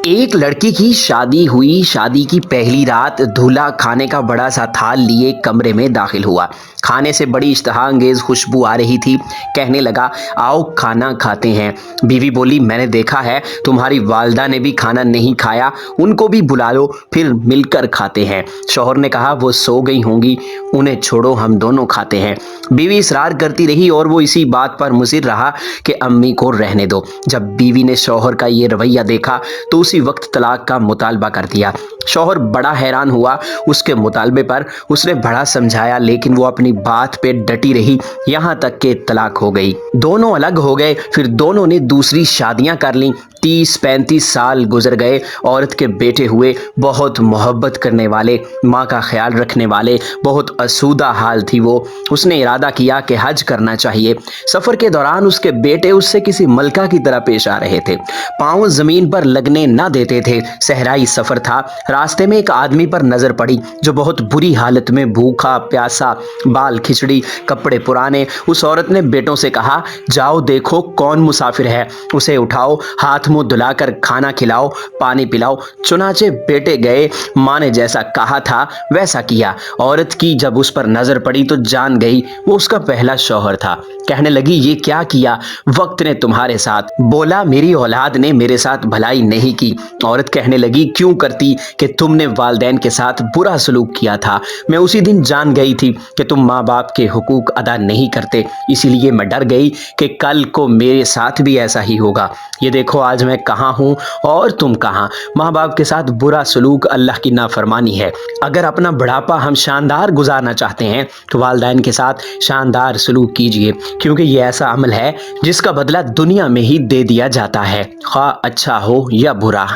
एक लड़की की शादी हुई। शादी की पहली रात दूल्हा खाने का बड़ा सा थाल लिए कमरे में दाखिल हुआ। खाने से बड़ी इश्तहा अंगेज खुशबू आ रही थी। कहने लगा, आओ खाना खाते हैं। बीवी बोली, मैंने देखा है तुम्हारी वालदा ने भी खाना नहीं खाया, उनको भी बुला लो, फिर मिलकर खाते हैं। शौहर ने कहा, वो सो गई होंगी, उन्हें छोड़ो, हम दोनों खाते हैं। बीवी इसरार करती रही और वो इसी बात पर मुसिर रहा कि अम्मी को रहने दो। जब बीवी ने शौहर का ये रवैया देखा तो उसी वक्त तलाक का मुतालबा कर दिया। शौहर बड़ा हैरान हुआ उसके मुतालबे पर। उसने बड़ा समझाया लेकिन वो अपनी बात पे डटी रही, यहाँ तक कि तलाक हो गई। दोनों अलग हो गए। फिर दोनों ने दूसरी शादियां कर लीं। 30-35 साल गुजर गए। औरत के बेटे हुए, बहुत मोहब्बत करने वाले, माँ का ख्याल रखने वाले। बहुत आसूदा हाल थी वो। उसने इरादा किया कि हज करना चाहिए। सफ़र के दौरान उसके बेटे उससे किसी मलका की तरह पेश आ रहे थे। पाँव ज़मीन पर लगने न देते थे। सहराई सफ़र था। रास्ते में एक आदमी पर नज़र पड़ी जो बहुत बुरी हालत में भूखा प्यासा, बाल खिचड़ी, कपड़े पुराने। उस औरत ने बेटों से कहा, जाओ देखो कौन मुसाफिर है, उसे उठाओ, हाथ मुंह धुलाकर खाना खिलाओ, पानी पिलाओ। चुनाचे बेटे गए। माँ ने जैसा कहा था वैसा किया। औरत की जब उस पर नज़र पड़ी तो जान गई वो उसका पहला शौहर था। कहने लगी, ये क्या किया वक्त ने तुम्हारे साथ? बोला, मेरी औलाद ने मेरे साथ भलाई नहीं की। औरत कहने लगी, क्यों करती कि तुमने वालदैन के साथ बुरा सलूक किया था। मैं उसी दिन जान गई थी कि तुम माँ बाप के हुकूक अदा नहीं करते, इसीलिए मैं डर गई कि कल को मेरे साथ भी ऐसा ही होगा। ये देखो आज मैं कहाँ हूँ और तुम कहाँ। माँ बाप के साथ बुरा सलूक अल्लाह की नाफरमानी है। अगर अपना बुढ़ापा हम शानदार गुजारना चाहते हैं तो वालदैन के साथ शानदार सलूक कीजिए, क्योंकि ये ऐसा अमल है जिसका बदला दुनिया में ही दे दिया जाता है, ख्वाह अच्छा हो या बुरा।